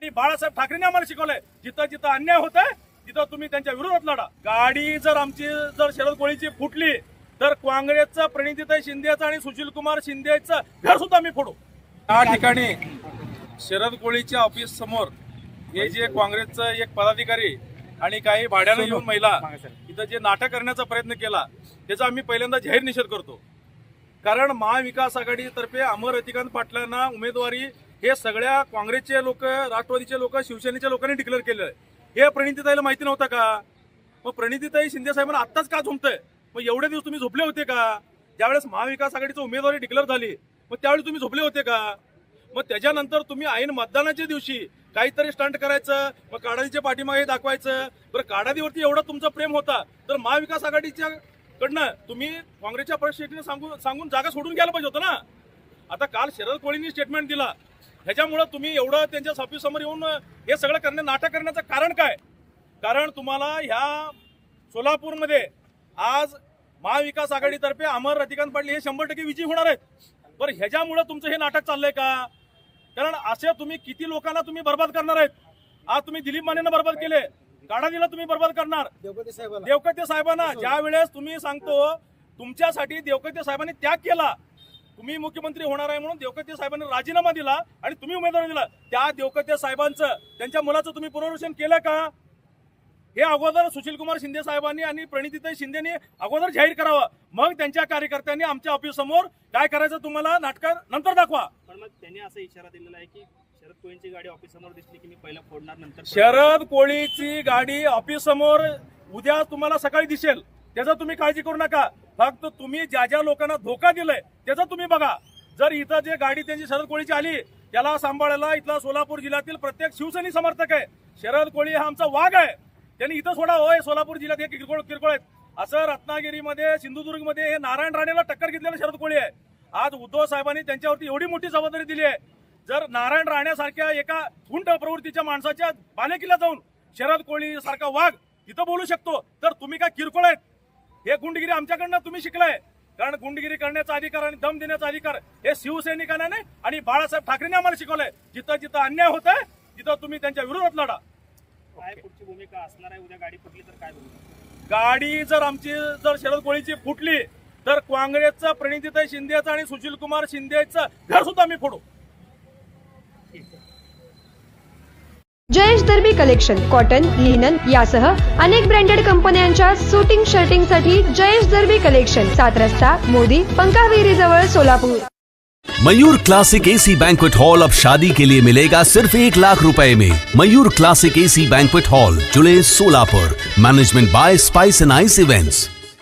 बाळासाहेब ठाकरेंनी आम्हाला शिकवलंय, जिथं जिथं अन्याय होतोय तिथं तुम्ही त्यांच्या विरोधात लढा. गाडी जर आमची शरद कोळीची फुटली तर काँग्रेसचं प्रणितीताई शिंदेचं आणि सुशीलकुमार शिंदेचं घर सुद्धा आम्ही फोडू. या ठिकाणी शरद कोळीच्या ऑफिस समोर हे जे काँग्रेसचं एक पदाधिकारी आणि काही भाड्यानं येऊन महिला इथं जे नाटक करण्याचा प्रयत्न केला त्याचा आम्ही पहिल्यांदा जाहीर निषेध करतो. कारण महाविकास आघाडीतर्फे अमर रतिकांत पाटलांना उमेदवारी हे सगळ्या काँग्रेसचे लोक, राष्ट्रवादीचे लोक, शिवसेनेच्या लोकांनी डिक्लेअर केलं. हे प्रणितीताईला माहिती नव्हतं का? मग प्रणितीताई शिंदे साहेबांना आत्ताच का झोपतंय? मग एवढे दिवस तुम्ही झोपले होते का? ज्यावेळेस महाविकास आघाडीची उमेदवारी डिक्लेअर झाली मग त्यावेळी तुम्ही झोपले होते का? मग त्याच्यानंतर तुम्ही ऐन मतदानाच्या दिवशी काहीतरी स्टंट करायचं, मग काडादीच्या पाठीमागे दाखवायचं. बरं, काडादीवरती एवढं तुमचं प्रेम होता तर महाविकास आघाडीच्या कडनं तुम्ही काँग्रेसच्या परिस्थितीने सांगून जागा सोडून घ्यायला पाहिजे होतं ना. आता काल शरद कोळींनी स्टेटमेंट दिला, ह्याच्यामुळे तुम्ही एवढं त्यांच्या ऑफिससमोर येऊन हे सगळं नाटक करण्याचं कारण काय? कारण तुम्हाला ह्या सोलापूरमध्ये आज महाविकास आघाडीतर्फे अमर रतिकांत पाटील हे 100% विजयी होणार आहेत. बरं, ह्याच्यामुळे तुमचं हे नाटक चाललंय का? कारण असे तुम्ही किती लोकांना तुम्ही बर्बाद करणार आहेत? आज तुम्ही दिलीप मानेंना बर्बाद केले, काडादीला तुम्ही बर्बाद करणार, देवकते साहेबांना ज्या वेळेस तुम्ही सांगतो तुमच्यासाठी देवकते साहेबांनी त्याग केला, तुम्ही मुख्यमंत्री होणार आहे म्हणून देवकते साहेबांनी राजीनामा दिला आणि तुम्ही उमेदवारी दिला, त्या देवकते साहेबांचं त्यांच्या मुलाचं तुम्ही पुनर्वसन केलं का? हे अगोदर सुशीलकुमार शिंदे साहेबांनी आणि प्रणितीताई शिंदेनी अगोदर जाहीर करावं, मग त्यांच्या कार्यकर्त्यांनी आमच्या ऑफिस समोर काय करायचं तुम्हाला नाटक नंतर दाखवा. पण मग त्यांनी असा इशारा दिलेला आहे की शरद कोळींची गाडी ऑफिस समोर दिसली की मी पहिला फोडणार, नंतर शरद कोळीची गाडी ऑफिस समोर उद्या तुम्हाला सकाळी दिसेल, त्याचा तुम्ही काळजी करू नका. फक्त तुम्ही ज्या ज्या लोकांना धोका दिलाय त्याचा तुम्ही बघा. जर इथं जे गाडी त्यांची शरद कोळीची आली त्याला सांभाळायला इथला सोलापूर जिल्ह्यातील प्रत्येक शिवसैनिक समर्थक आहे. शरद कोळी हा आमचा वाघ आहे, त्यांनी इथं सोडा. होय, सोलापूर जिल्ह्यात हे किरकोळ आहेत. असं रत्नागिरीमध्ये, सिंधुदुर्गमध्ये हे नारायण राणेला टक्कर घेतलेलं शरद कोळी आहे. आज उद्धव साहेबांनी त्यांच्यावरती एवढी मोठी जबाबदारी दिली आहे. जर नारायण राणेसारख्या एका गुंड प्रवृत्तीच्या माणसाच्या बालेकिल्ला जाऊन शरद कोळी सारखा वाघ तिथं बोलू शकतो तर तुम्ही काय किरकोळ आहेत? हे गुंडगिरी आमच्याकडनं तुम्ही शिकलाय. कारण गुंडगिरी करण्याचा अधिकार आणि दम देण्याचा अधिकार हे शिवसैनिकांना नाही आणि बाळासाहेब ठाकरेंनी आम्हाला शिकवलंय. जिथं जिथं अन्याय होतोय तिथं तुम्ही त्यांच्या विरोधात लढा. काय पुढची भूमिका असणार आहे? उद्या गाडी फुटली तर काय भूमिका? गाडी जर आमची शरद कोळीची फुटली तर काँग्रेसचं प्रणितीताई शिंदेचं आणि सुशीलकुमार शिंदेचं घर सुद्धा आम्ही फोडू. जयेश दर्बी कलेक्शन कॉटन, लिनन यासह अनेक ब्रँडेड कंपन्यांच्या सुटिंग शर्टिंगसाठी जयेश दर्बी कलेक्शन, 7 रस्ता मोदी पंकाविहिरी जवळ Solapur. Mayur classic AC banquet hall अब शादी के लिए मिलेगा सिर्फ 1 लाख रुपए में. Mayur classic AC banquet hall, July, Solapur. Management by spice end ice events.